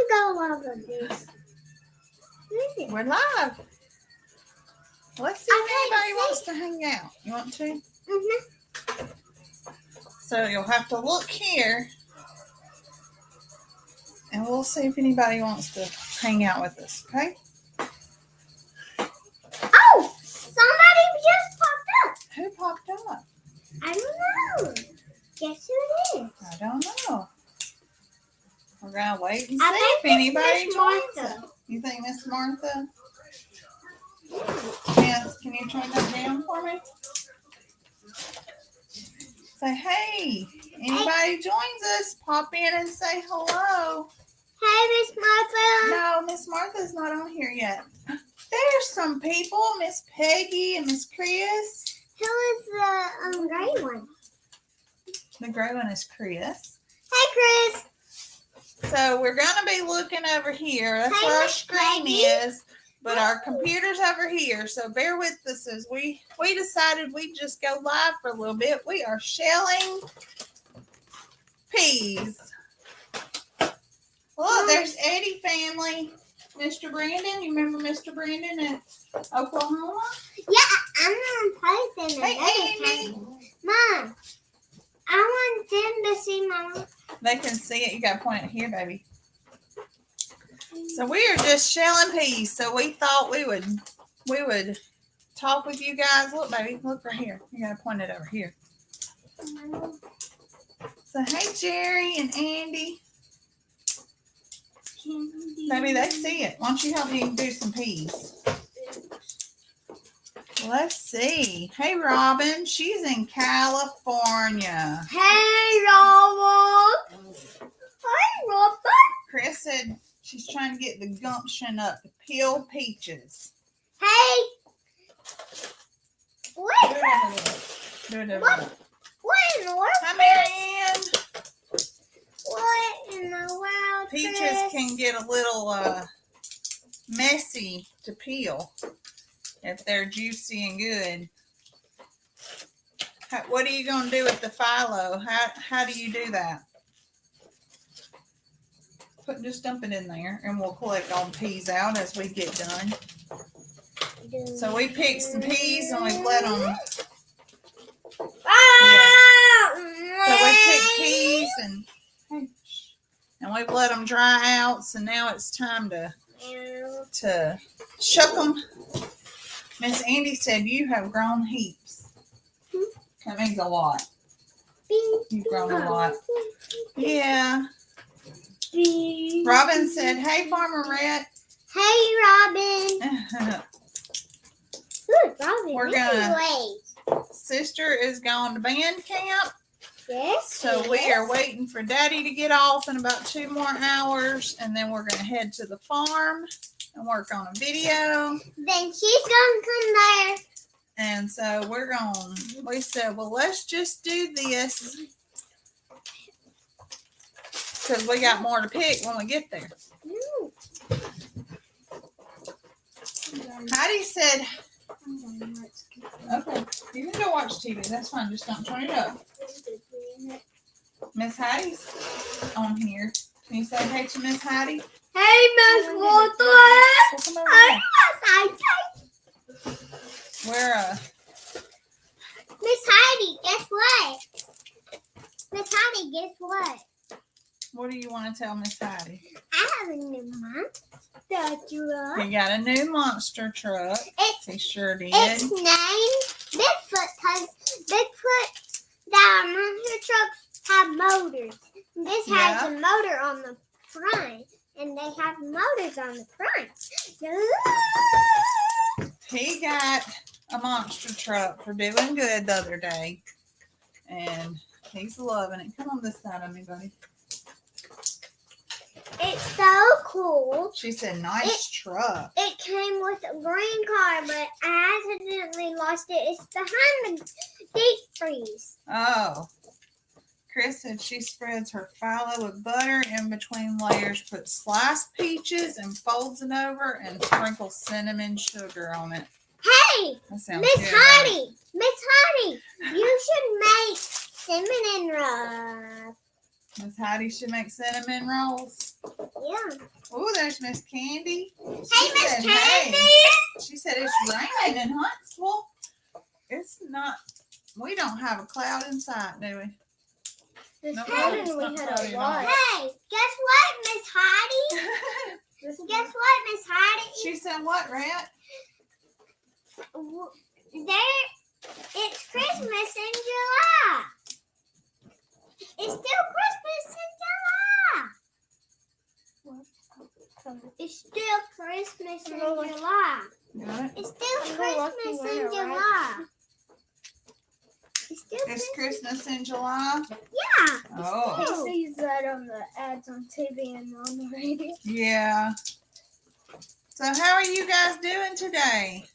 go live on this. We're live. Let's see if anybody wants to hang out. You want to? Mm-hmm. So you'll have to look here. And we'll see if anybody wants to hang out with us, okay? Oh! Somebody just popped up. Who popped up? I don't know. Guess who it is? I don't know. We're going to wait and see I if think anybody it's Miss joins Martha. us. You think Miss Martha? Yes. Can you turn that down for me? Say, hey, anybody joins us, pop in and say hello. Hey, Miss Martha. No, Miss Martha's not on here yet. There's some people, Miss Peggy and Miss Chris. Who is the gray one? The gray one is Chris. Hey, Chris. So we're going to be looking over here. That's Hey, where our Miss screen Peggy. is. But our computer's over here. So bear with us as we decided we'd just go live for a little bit. We are shelling peas. Look, there's Eddie family. Mr. Brandon. You remember Mr. Brandon at Oklahoma? Yeah, I'm going to play them. Hey, Andy. Mom, I want them to see Mama. They can see it. You got to point it here, baby. So we are just shelling peas. So we thought we would talk with you guys. Look, baby. Look right here. You got to point it over here. So, hey, Jerry and Andy. Maybe they see it. Why don't you help me do some peas? Let's see. Hey, Robin. She's in California. Hey, Robin. Hey, Robin. Chris said she's trying to get the gumption up to peel peaches. Hey. What? Do it over What? there. What in the world? Hi, Marianne. What in the world? Peaches Chris? can get a little messy to peel if they're juicy and good. What are you going to do with the phyllo? How do you do that? Just dump it in there and we'll collect all the peas out as we get done. So we picked some peas and we've let them. So we picked peas and we've let them dry out. So now it's time to shuck them. Miss Andy said you have grown heaps. That means a lot. You've grown a lot. Yeah. Robin said, hey, Farmer Rhett. Hey, Robin. Good, Robin. We're gonna. Sister is going to band camp. Yes. So we are waiting for Daddy to get off in about 2 more hours. And then we're going to head to the farm and work on a video. Then she's going to come there. And so we said, well, let's just do this. Because we got more to pick when we get there. Heidi said, okay, you can go watch TV. That's fine. Just don't turn it up. Miss Heidi's on here. Can you say hey to Miss Heidi? Hey, Miss Walter. Well, come over here. We're Miss Heidi, guess what? Miss Heidi, guess what? what do you want to tell Miss Heidi? I have a new monster truck. You got a new monster truck. He sure did. It's named Bigfoot because Bigfoot, the monster trucks have motors. This has a motor on the front, and they have motors on the front. He got a monster truck for doing good the other day. And he's loving it. Come on this side of me, buddy. It's so cool. She said, nice truck. It came with a green car, but I accidentally lost it. It's behind the deep freeze. Oh. Chris said she spreads her phyllo with butter in between layers, puts sliced peaches and folds it over and sprinkles cinnamon sugar on it. Hey, That sounds Miss good, Heidi, Miss Heidi, you should make cinnamon rolls. Miss Heidi should make cinnamon rolls. Yeah. Oh, there's Miss Candy. Hey, Miss said, Candy. She said it's raining in Huntsville. It's not. We don't have a cloud in sight, do we? This No, morning it's we not had cloudy a at all. lot. Hey, guess what, Miss Heidi? Guess what, Miss Heidi? She said what, Rat? It's Christmas in July. It's still Christmas in July. It's still Christmas in July. Got it? It's still I'm gonna walk you Christmas in around, July. It's still It's Christmas. Christmas in July. Yeah. Oh, He sees that on the ads on TV and on the radio. yeah. So how are you guys doing today?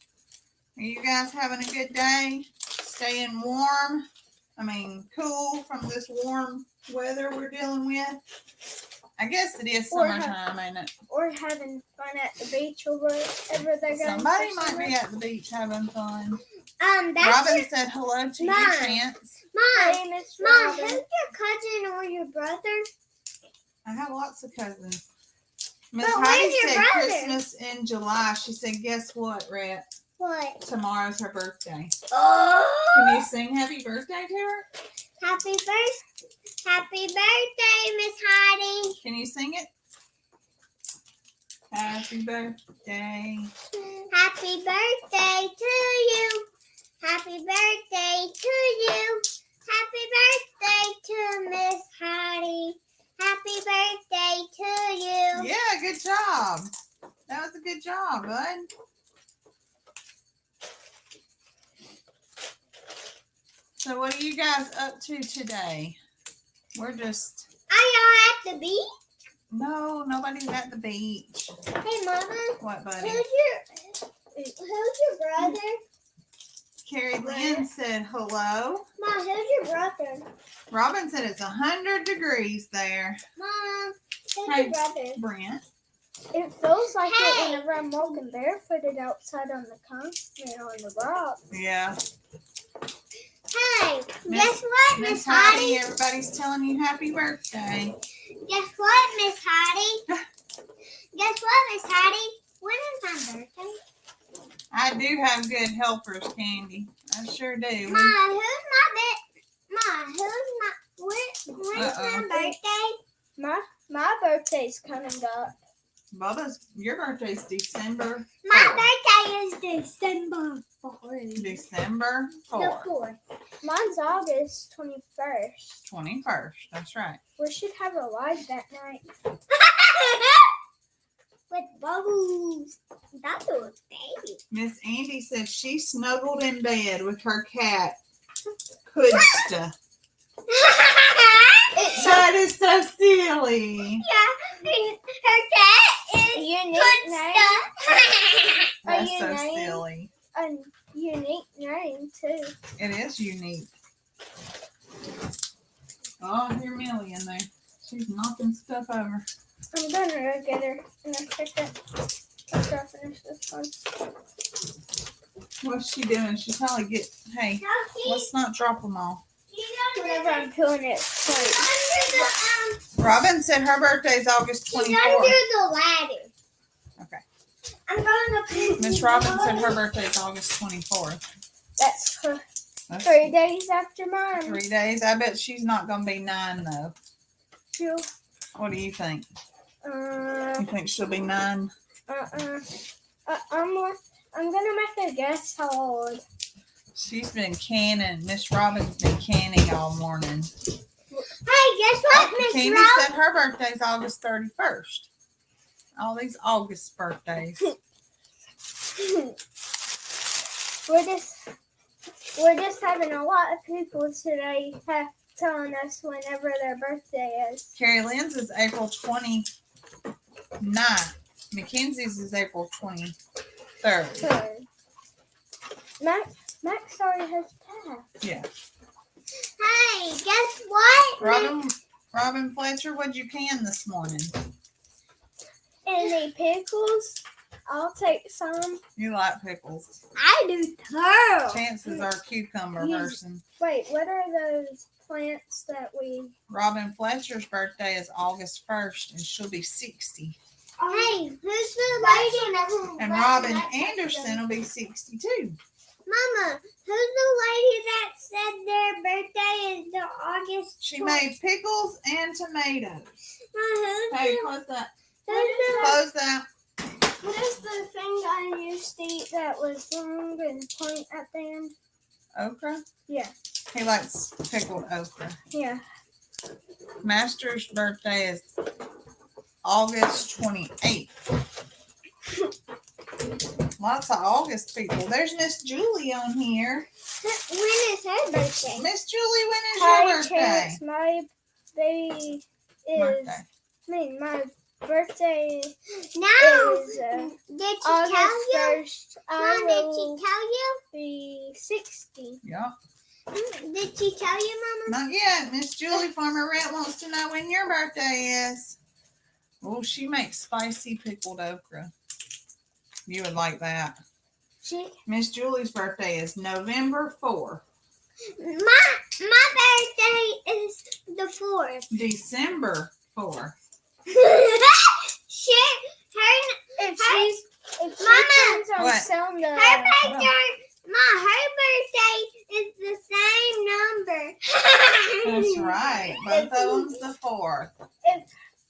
Are you guys having a good day? Staying warm? I mean, cool from this warm weather we're dealing with? I guess it is Or summertime, ain't it? Or having fun at the beach or whatever they're going Somebody for might summer. be at the beach having fun. That's Robin your said hello to you, Mom. Chance. Mom. Hey, Miss Mom, Robin. who's your cousin or your brother? I have lots of cousins. Miss But where's Heidi your said brother? Christmas in July. She said, guess what, Rhett? What? Tomorrow's her birthday. Oh! Can you sing happy birthday to her? Happy birthday, Miss Heidi. Can you sing it? Happy birthday. Happy birthday to you. Happy birthday to you. Happy birthday to Miss Heidi. Happy birthday to you. Yeah, good job. That was a good job, bud. So what are you guys up to today? We're just, Are y'all at the beach? no, nobody's at the beach. Hey, Mama. What, buddy? Who's your brother? Carrie Lynn said hello. Mom, who's your brother? Robin said it's 100 degrees there. Mom, who's Hey. your brother? Brent. It feels like Hey. it whenever I'm walking barefooted outside on the concrete on the rock. Yeah. Hey, Miss- guess what, Miss Miss Heidi, Heidi? everybody's telling you happy birthday. Guess what, Miss Heidi? Guess what, Miss Heidi? When is my birthday? I do have good helpers, Candy. I sure do. Ma, who's my when's Uh-oh. my birthday? My birthday's coming up. Bubba's, your birthday's December My birthday is December 4th. December The 4th. 4th. Mine's August 21st. 21st. That's right. We should have a live that night. With bubbles. That's a baby. Miss Andy said she snuggled in bed with her cat, Kudsta. That is so silly. Her cat is Unique good name. stuff. That's you so named- silly. A unique name too. It is unique. Oh, I hear Millie in there. She's knocking stuff over. I'm gonna go get her in a second after I finish this one. What's she doing? She probably get. Hey, No, she's let's not drop them all. Whenever I'm peeling it straight. under the Robin said her birthday's August she's 24th. under the ladder. Okay. I'm going to Miss Robin said her birthday's August 24th. That's That's 3 days after mine. 3 days. I bet she's not going to be 9 though. She'll, What do you think? uh, You think she'll be 9? I'm gonna make a guess how old. She's been canning. Miss Robin's been canning all morning. Hey, guess what, Miss Candy Rose? said her birthday's August 31st. All these August birthdays. We're just having a lot of people today telling us whenever their birthday is. Carrie Lynn's is April 29th. Mackenzie's is April 23rd. Third. Max already has passed. Yeah. Hey, guess what? Robin Fletcher, what'd you can this morning? Any pickles? I'll take some. You like pickles. I do too. Chances are cucumber Yes. person. Wait, what are those plants that we. Robin Fletcher's birthday is August 1st, and she'll be 60. Hey, who's the lady? And Robin Anderson will be 62. Mama, who's the lady that said their birthday is the August? She made pickles and tomatoes. Hey, close that. Who's Close that. What is the thing I used to eat that was long and point at the end? Okra? Yeah. He likes pickled okra. Yeah. Master's birthday is August 28th. Lots of August people. There's Miss Julie on here. when is her birthday? Miss Julie, when is Hi, your birthday? Chance. My baby is. Birthday. My birthday No. is Did she tell August you? 1st. Mom, I did will she tell you? be 60. Yep. Did she tell you, Mama? Not yet. Miss Julie Farmer Rhett wants to know when your birthday is. Oh, she makes spicy pickled okra. You would like that. She Miss Julie's birthday is November 4th. My birthday is the 4th. December 4th. Shit, if she Mama! plans on What? selling the her birthday, her birthday is the same number. That's right. Both of them's the 4th.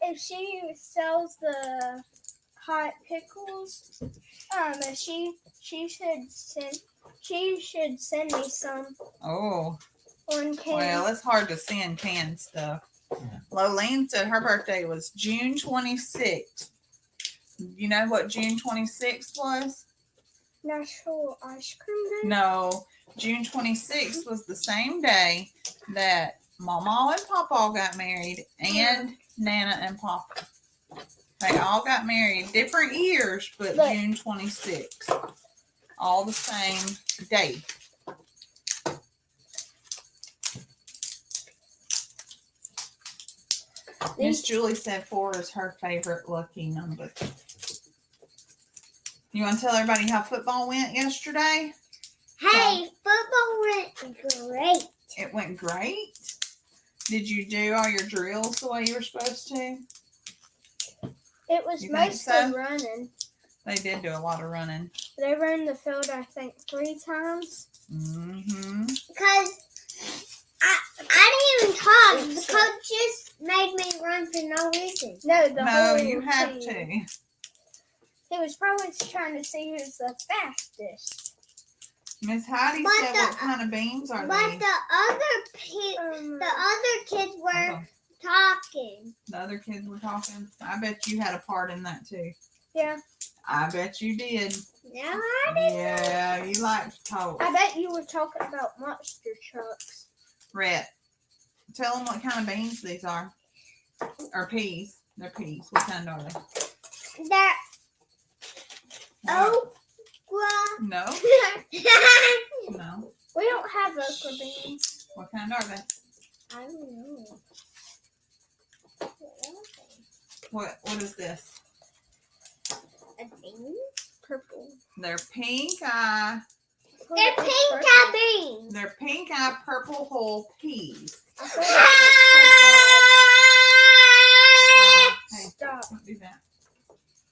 if she sells the hot pickles, she should send me some Oh, on can. well, it's hard to send canned stuff. Lolene said her birthday was June 26th. You know what June 26th was? National Ice Cream Day. No, June 26th was the same day that Mama and Papa got married and Nana and Papa. They all got married different years, but Look. June 26th. All the same day. Miss Julie said 4 is her favorite lucky number. You want to tell everybody how football went yesterday? Hey, football went great. It went great. Did you do all your drills the way you were supposed to? It was You think mostly so? running. They did do a lot of running. They ran the field, I think, 3 times. Mm-hmm. Because I didn't even talk. The coach just made me run for no reason. No, the No, whole you have team. to. He was probably trying to see who's the fastest. Miss Heidi But said, what kind of beans are But these? the other kids were Oh, talking. the other kids were talking. I bet you had a part in that too. Yeah. I bet you did. No, I didn't. Yeah, you like to talk. I bet you were talking about monster trucks. Rhett, tell them what kind of beans these are. Or peas. They're peas. What kind are they? They're What? okra. No, no. We don't have okra beans. What kind are they? I don't know. What is this? A bean? Purple. They're pink eye. They're pink eye beans. They're pink eye purple whole peas. I thought it Hey, was purple. Stop. don't do that.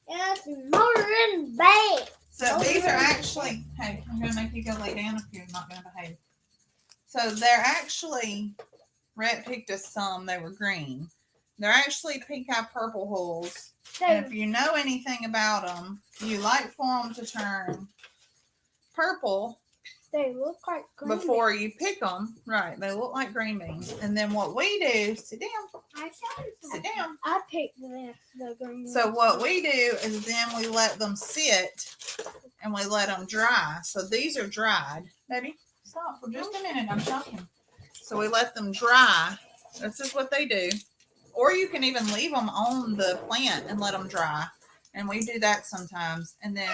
It's more than bad. So Oh, these are yeah. actually, hey, I'm going to make you go lay down if you're not going to behave. So they're actually, Rhett picked us some, they were green. They're actually pink eye purple holes. And if you know anything about them, you like for them to turn purple They look like green before you pick them. Right, they look like green beans. And then what we do, sit down, sit down. I picked the green So ones. what we do is then we let them sit and we let them dry. So these are dried. Baby, stop for just a minute. I'm talking. So we let them dry. This is what they do. Or you can even leave them on the plant and let them dry. And we do that sometimes. And then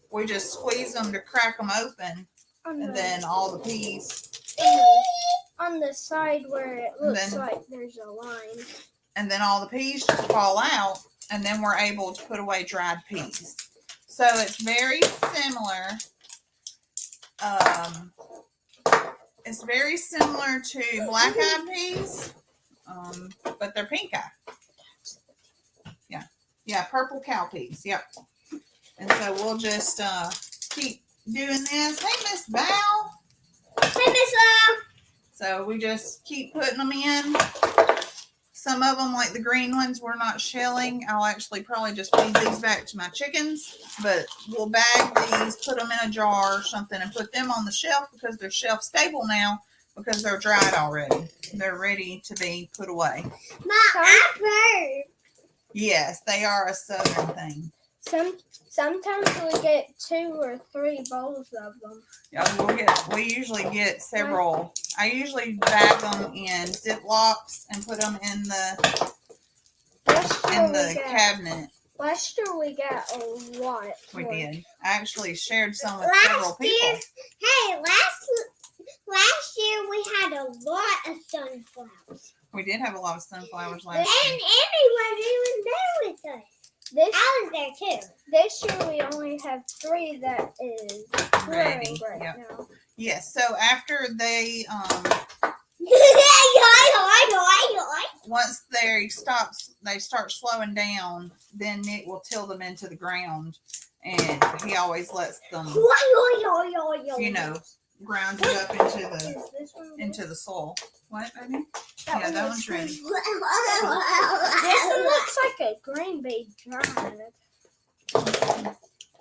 we just squeeze them to crack them open. on, And the, then all the peas. on the side where it And looks then- like there's a line. And then all the peas just fall out. And then we're able to put away dried peas. So it's very similar It's very similar to black-eyed peas, but they're pink eye. Yeah, purple cowpeas. Yep. And so we'll just keep doing this. Hey, Miss Val. Hey, Miss Lau. So we just keep putting them in. Some of them, like the green ones, we're not shelling. I'll actually probably just feed these back to my chickens. But we'll bag these, put them in a jar or something, and put them on the shelf because they're shelf stable now because they're dried already. They're ready to be put away. Mom, I've heard. Yes, they are a southern thing. Sometimes we get 2 or 3 bowls of them. Yeah, we usually get several. I usually bag them in Ziplocs and put them in the cabinet. Last year we got a lot. We did. I actually shared some with Last several people. year, hey, last year we had a lot of sunflowers. We did have a lot of sunflowers And last year. Emmy was even there with us. I was there too. This year we only have 3 that is Ready, growing right yep. now. Yes. So after they once they start slowing down, then Nick will till them into the ground, and he always lets them, ground it up Is this one good? into the soil. What, baby? That Yeah, one that looks one's ready. This one looks like a green bean dried.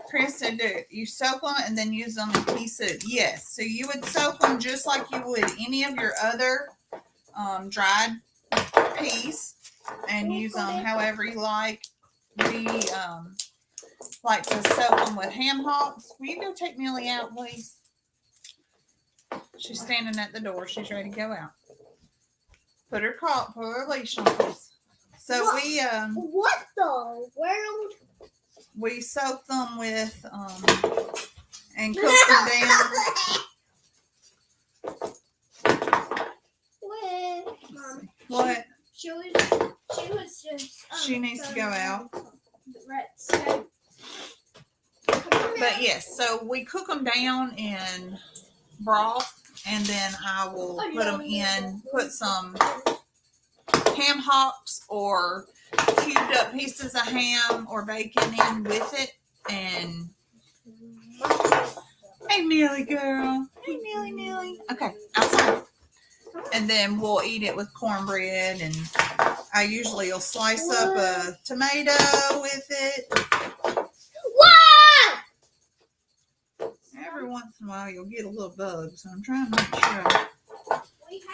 Chris said that you soak them and then use them in pea soup. Yes, so you would soak them just like you would any of your other dried peas and use them however you like. We like to soak them with ham hocks. Will you go take Millie out, please? She's standing at the door. She's ready to go out. Put her leash on, please. So What the world? we soak them with and cook them down. Mom, What? she was just. She needs to go out. Right, so, But yes, so we cook them down in broth, and then I will put some ham hocks or cubed up pieces of ham or bacon in with it. And hey, Millie girl. Hey, Millie. Okay, outside. And then we'll eat it with cornbread, and I usually will slice up a tomato with it. Whoa! Every once in a while you'll get a little bug, so I'm trying to make sure I'm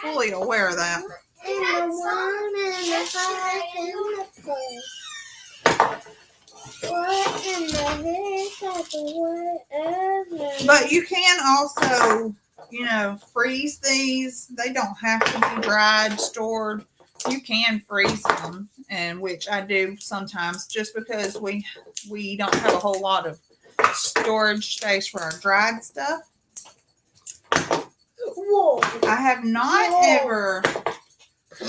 fully aware of that. And the one and the five and the four. What in the heck is the whatever? But you can also, freeze these. They don't have to be dried, stored. You can freeze them, and which I do sometimes just because we don't have a whole lot of storage space for our dried stuff. Whoa! I have not ever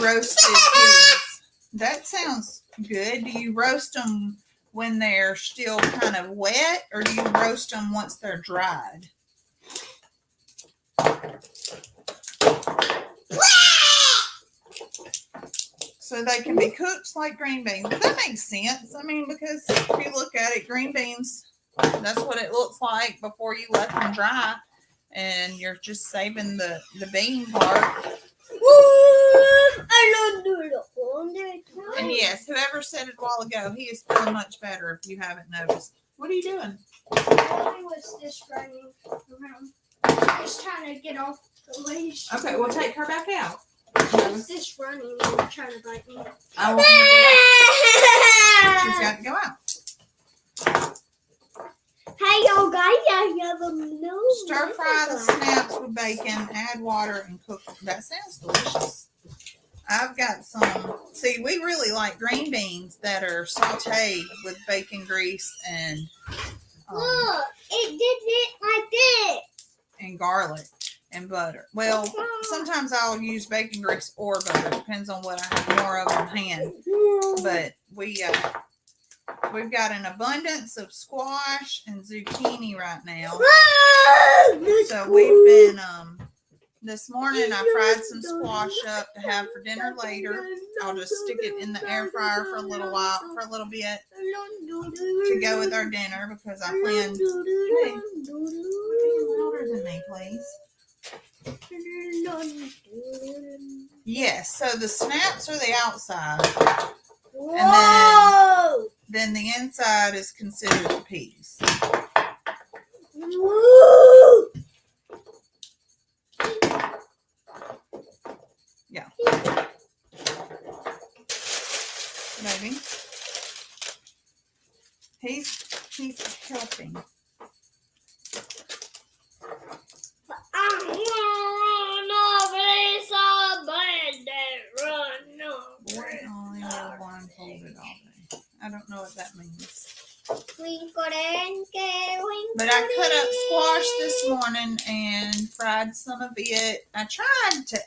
roasted peas. That sounds good. Do you roast them when they're still kind of wet, or do you roast them once they're dried? So they can be cooked like green beans. But that makes sense. I mean, because if you look at it, green beans, that's what it looks like before you let them dry. And you're just saving the bean part. And yes, whoever said it a while ago, he is feeling much better if you haven't noticed. What are you doing? I was just running around. Just trying to get off the leash. Okay, we'll take her back out. She was just running and trying to bite me. I want her to go out. She's got to go out. Hey, y'all guys, I have a no. Stir fry the snaps with bacon, add water, and cook them. That sounds delicious. I've got some. See, we really like green beans that are sauteed with bacon grease and Look, it did it like this. and garlic and butter. Well, sometimes I'll use bacon grease or butter. Depends on what I have more of on hand. But we've got an abundance of squash and zucchini right now. So we've been This morning I fried some squash up to have for dinner later. I'll just stick it in the air fryer for a little bit to go with our dinner because I plan. Hey, be louder than me, please. Yes, so the snaps are the outside, Whoa! then the inside is considered the peas. Woo! Yeah. Baby. He's helping. Boy, only wear blindfolded all day. I don't know what that means. But I cut up squash this morning and fried some of it. I tried to.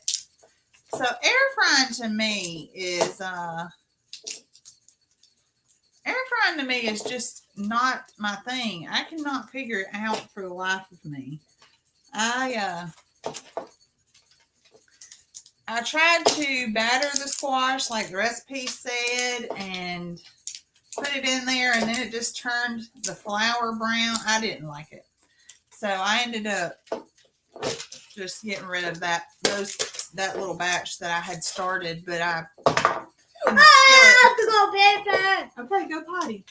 So air frying to me is just not my thing. I cannot figure it out for the life of me. I tried to batter the squash like the recipe said and put it in there, and then it just turned the flour brown. I didn't like it. So I ended up just getting rid of that little batch that I had started, but I have to go paper. Okay, go potty.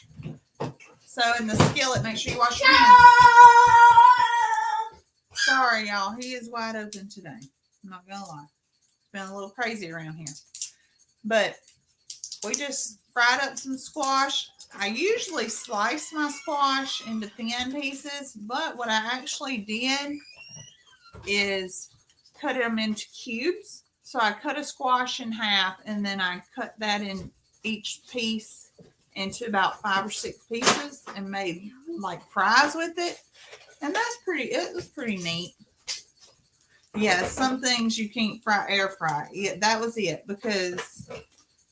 So in the skillet, make sure you wash your hands. Sorry, y'all. He is wide open today. I'm not gonna lie. It's been a little crazy around here. But we just fried up some squash. I usually slice my squash into thin pieces, but what I actually did is cut them into cubes. So I cut a squash in half, and then I cut that in each piece into about 5 or 6 pieces and made like fries with it. And it was pretty neat. Yeah, some things you can't air fry. Yeah, that was it, because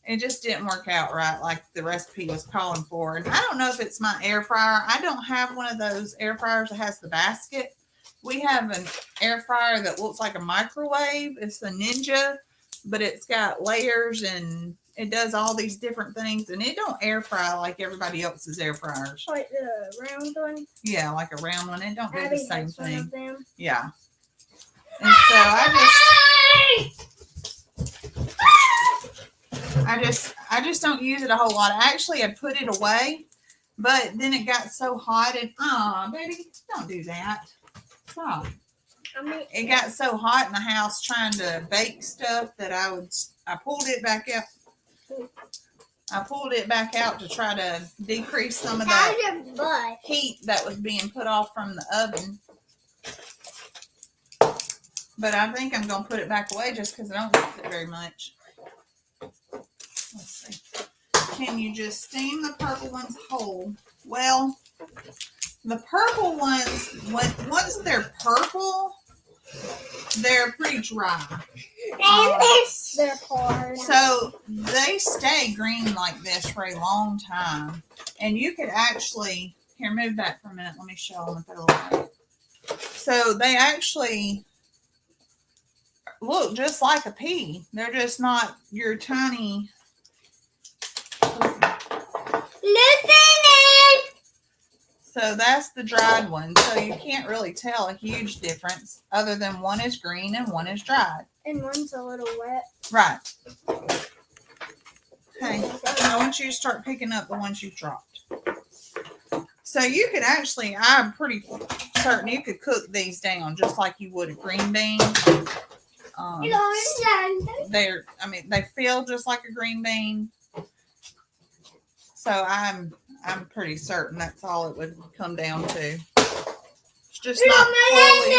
it just didn't work out right like the recipe was calling for. And I don't know if it's my air fryer. I don't have one of those air fryers that has the basket. We have an air fryer that looks like a microwave. It's a Ninja, but it's got layers and it does all these different things. And it don't air fry like everybody else's air fryers. Like the round one? Yeah, like a round one. It don't do the same One thing. of them. Yeah. And so I just don't use it a whole lot. I actually had put it away, but then it got so hot and baby, don't do that. Stop. It got so hot in the house trying to bake stuff that I pulled it back out. I pulled it back out to try to decrease some of that heat that was being put off from the oven. But I think I'm going to put it back away just because I don't use it very much. Let's see. Can you just steam the purple ones whole? Well, the purple ones, once they're purple, they're pretty dry. They're hard. So they stay green like this for a long time. And you could actually, here, move that for a minute. Let me show them if it'll light. So they actually look just like a pea. They're just not your tiny. So that's the dried one. So you can't really tell a huge difference other than one is green and one is dried. And one's a little wet. Right. Okay. I want you to start picking up the ones you dropped. So you could actually, I'm pretty certain you could cook these down just like you would a green bean. They feel just like a green bean. So I'm pretty certain that's all it would come down to. It's just not fully.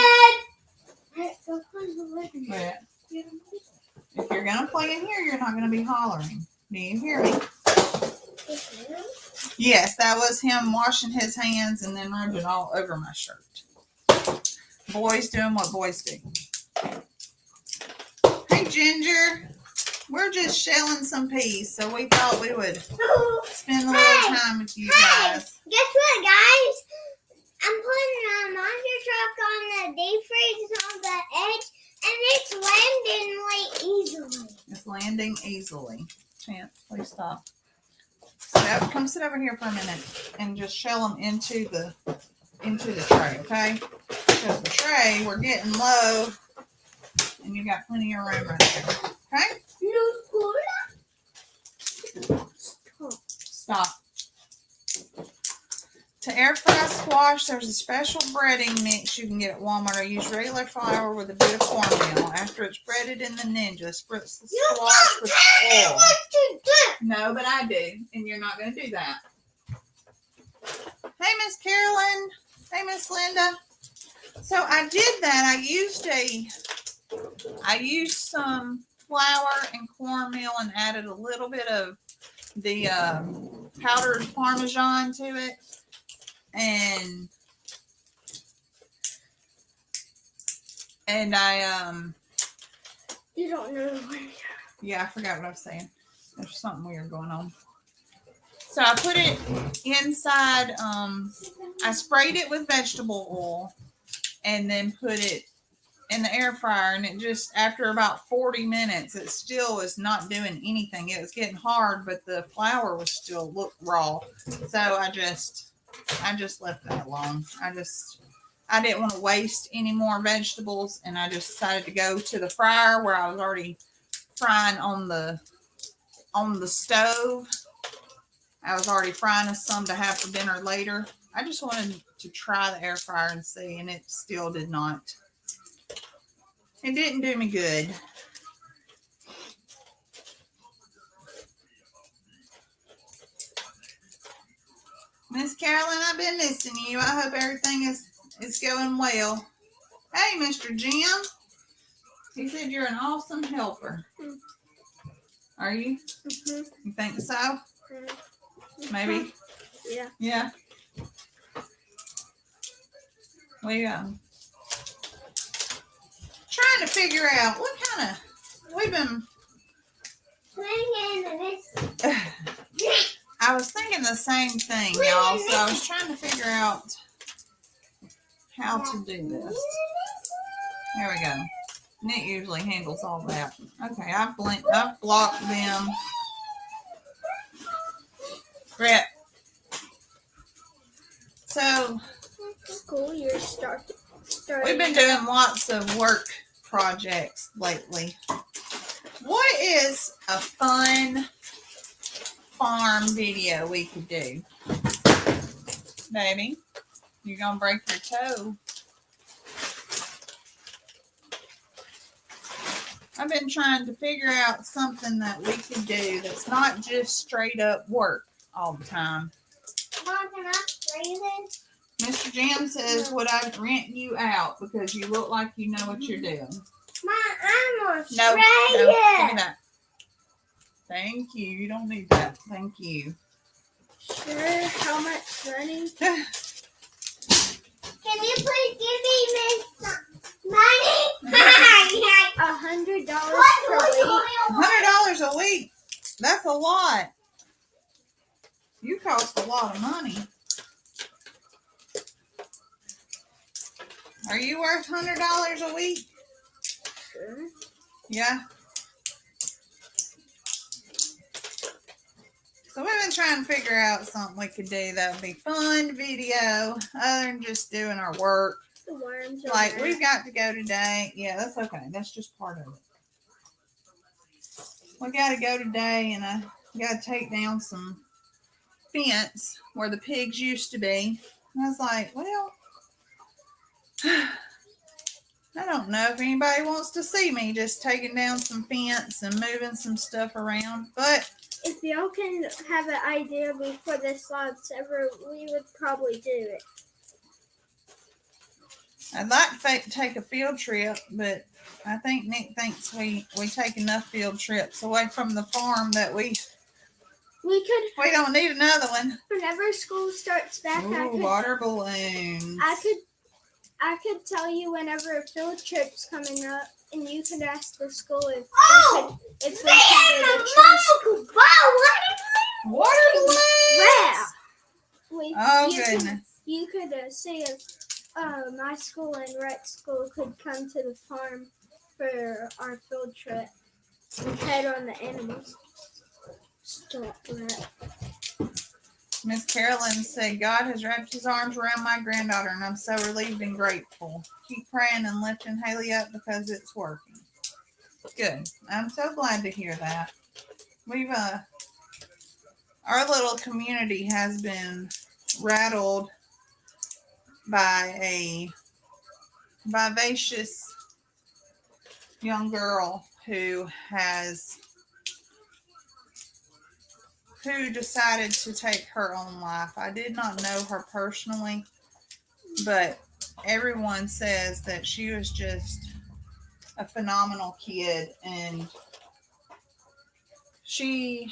If you're gonna play in here, you're not gonna be hollering. Do you hear me? Yes, that was him washing his hands and then rubbing all over my shirt. Boys doing what boys do. Hey, Ginger. We're just shelling some peas, so we thought we would spend a little time with you guys. Guess what, guys? I'm putting a monster truck on the deep freeze on the edge it's landing like easily. It's landing easily. Chance, please stop. So come sit over here for a minute and just shell them into the tray, okay? Because the tray, we're getting low, and you got plenty of room right there. Okay? Stop. To air fry squash, there's a special breading mix you can get at Walmart. I use regular flour with a bit of cornmeal. After it's breaded in the Ninja, spritz the squash with oil. No, but I do, and you're not going to do that. Hey, Miss Carolyn. Hey, Miss Linda. So I did that. I used some flour and cornmeal and added a little bit of the powdered Parmesan to it. And I You don't know. yeah, I forgot what I was saying. There's something weird going on. So I put it inside, I sprayed it with vegetable oil and then put it in the air fryer, and it just, after about 40 minutes, it still was not doing anything. It was getting hard, but the flour was still looked raw. So I just left that alone. I didn't want to waste any more vegetables, and I just decided to go to the fryer where I was already frying on the stove. I was already frying us some to have for dinner later. I just wanted to try the air fryer and see, and it still did not. It didn't do me good. Miss Carolyn, I've been missing you. I hope everything is going well. Hey, Mr. Jim. He said you're an awesome helper. Are you? Mm-hmm. You think so? Maybe. Yeah. Yeah. We trying to figure out what kind of, we've been I was thinking the same thing, y'all, so I was trying to figure out how to do this. There we go. Nick usually handles all that. Okay, I've blocked them. Brett. So School year starting. we've been doing lots of work projects lately. What is a fun farm video we could do? Baby, you're going to break your toe. I've been trying to figure out something that we could do that's not just straight up work all the time. Mom, can I spray this? Mr. Jam says, would I rent you out because you look like you know what you're doing? Mom, I'm gonna spray No, give me it. that. Thank you. You don't need that. Thank you. Sure. How much money? Can you please give me Miss money? $100 per week. $100 a week. That's a lot. You cost a lot of money. Are you worth $100 a week? Sure. Yeah. So we've been trying to figure out something we could do that would be fun video other than just doing our work. The worms are Like, there. we've got to go today. Yeah, that's okay. That's just part of it. We got to go today, and I got to take down some fence where the pigs used to be. And I was like, well, I don't know if anybody wants to see me just taking down some fence and moving some stuff around, but If y'all can have an idea before this live's ever, we would probably do it. I'd like to take a field trip, but I think Nick thinks we take enough field trips away from the farm that we don't need another one. Whenever school starts back, Ooh, water balloons. I could tell you whenever a field trip's coming up, and you could ask the school if we could do the trip. Water balloons. Yeah. Oh, You goodness. You could see if my school and rec school could come to the farm for our field trip and pet on the animals. Stop that. Miss Carolyn said, God has wrapped his arms around my granddaughter, and I'm so relieved and grateful. Keep praying and lifting Haley up because it's working. Good. I'm so glad to hear that. We've our little community has been rattled by a vivacious young girl who decided to take her own life. I did not know her personally, but everyone says that she was just a phenomenal kid, and she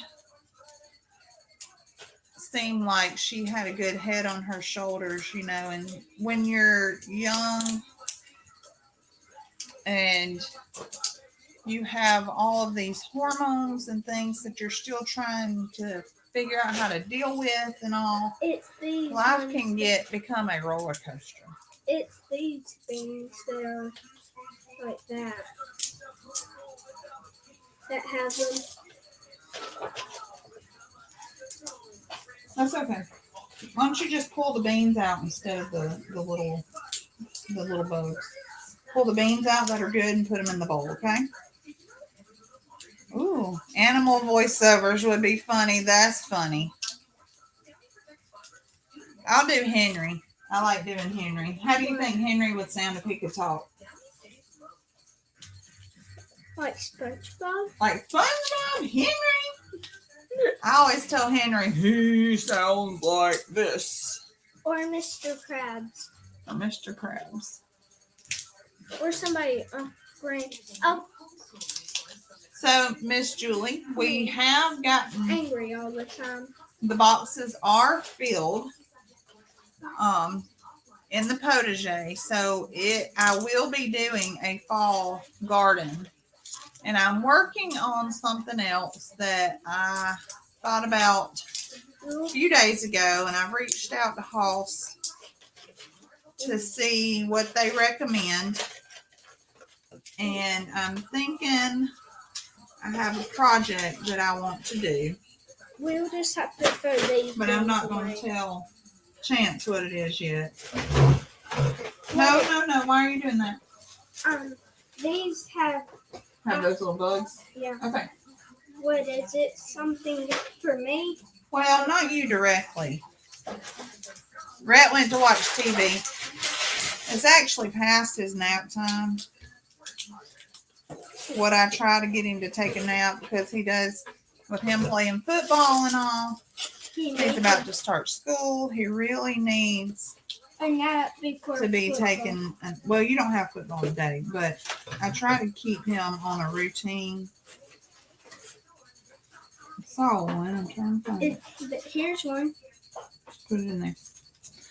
seemed like she had a good head on her shoulders, and when you're young and you have all of these hormones and things that you're still trying to figure out how to deal with and all, It's these life ones can become a roller coaster. It's these things that are like that have them. That's okay. Why don't you just pull the beans out instead of the little bugs? Pull the beans out that are good and put them in the bowl, okay? Ooh, animal voiceovers would be funny. That's funny. I'll do Henry. I like doing Henry. How do you think Henry would sound if he could talk? Like SpongeBob? Like SpongeBob? Henry? I always tell Henry, he sounds like this. Or Mr. Krabs. Or Mr. Krabs. Or somebody, oh, So, Miss Julie, we have gotten, angry all the time. the boxes are filled in the potager. So I will be doing a fall garden. And I'm working on something else that I thought about a few days ago, and I've reached out to Hoss to see what they recommend. And I'm thinking I have a project that I want to do, We'll just have to throw these. but I'm not going to tell Chance what it is yet. No. Why are you doing that? These have Those little bugs? Yeah. Okay. What is it? Something for me? Well, not you directly. Rhett went to watch TV. It's actually past his nap time. What I try to get him to take a nap, because he does, with him playing football and all, he's about to start school. He really needs a nap before to be football. taken. Well, you don't have football today, but I try to keep him on a routine. I saw one. I'm trying to find it. Here's one. Put it in there.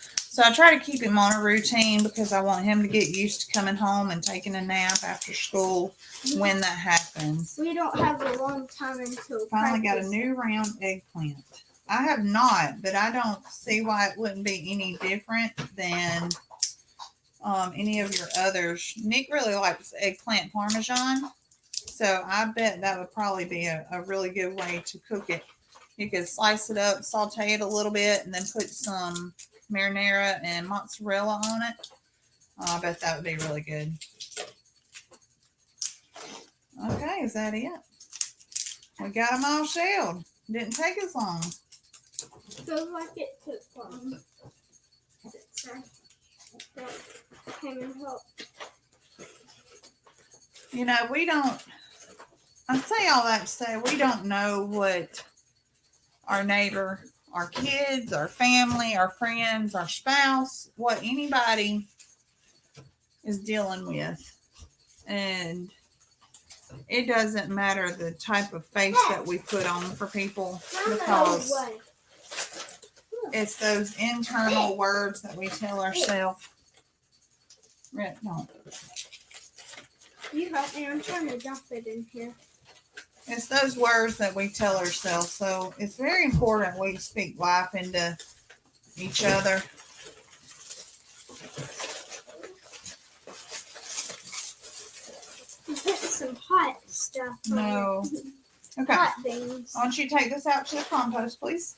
So I try to keep him on a routine because I want him to get used to coming home and taking a nap after school when that happens. We don't have a long time until Finally got a practice. new round eggplant. I have not, but I don't see why it wouldn't be any different than any of your others. Nick really likes eggplant parmesan, so I bet that would probably be a really good way to cook it. You could slice it up, saute it a little bit, and then put some marinara and mozzarella on it. I bet that would be really good. Okay, is that it? We got them all shelled. Didn't take us long. Feels like it took long. That came and helped. We don't, I say all that to say we don't know what our neighbor, our kids, our family, our friends, our spouse, what anybody is dealing with. And it doesn't matter the type of face that we put on for people, because it's those internal words that we tell ourselves. Rhett, don't. You help me. I'm trying to dump it in here. It's those words that we tell ourselves. So it's very important we speak life into each other. put some hot stuff on No. it. Okay. Hot things. I want you to take this out to the compost, please.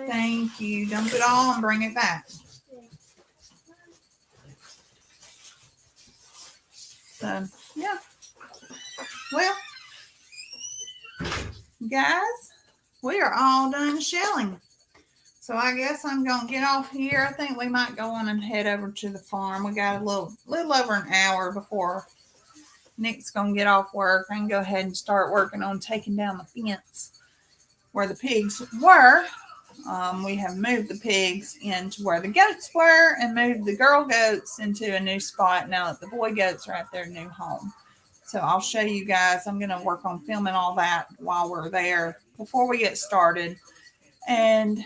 Thank you. Dump it all and bring it back. So, yeah. Well, guys, we are all done shelling. So I guess I'm going to get off here. I think we might go on and head over to the farm. We got a little over an hour before Nick's going to get off work. I can go ahead and start working on taking down the fence where the pigs were. We have moved the pigs into where the goats were and moved the girl goats into a new spot now that the boy goats are at their new home. So I'll show you guys. I'm going to work on filming all that while we're there before we get started. And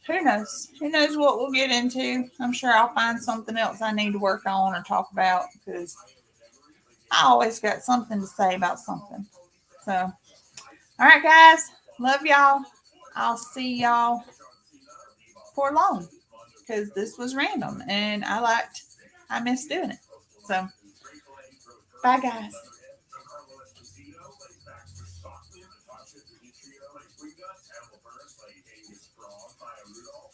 who knows? Who knows what we'll get into? I'm sure I'll find something else I need to work on or talk about because I always got something to say about something. So, all right, guys. Love y'all. I'll see y'all for long because this was random and I missed doing it. So, bye, guys.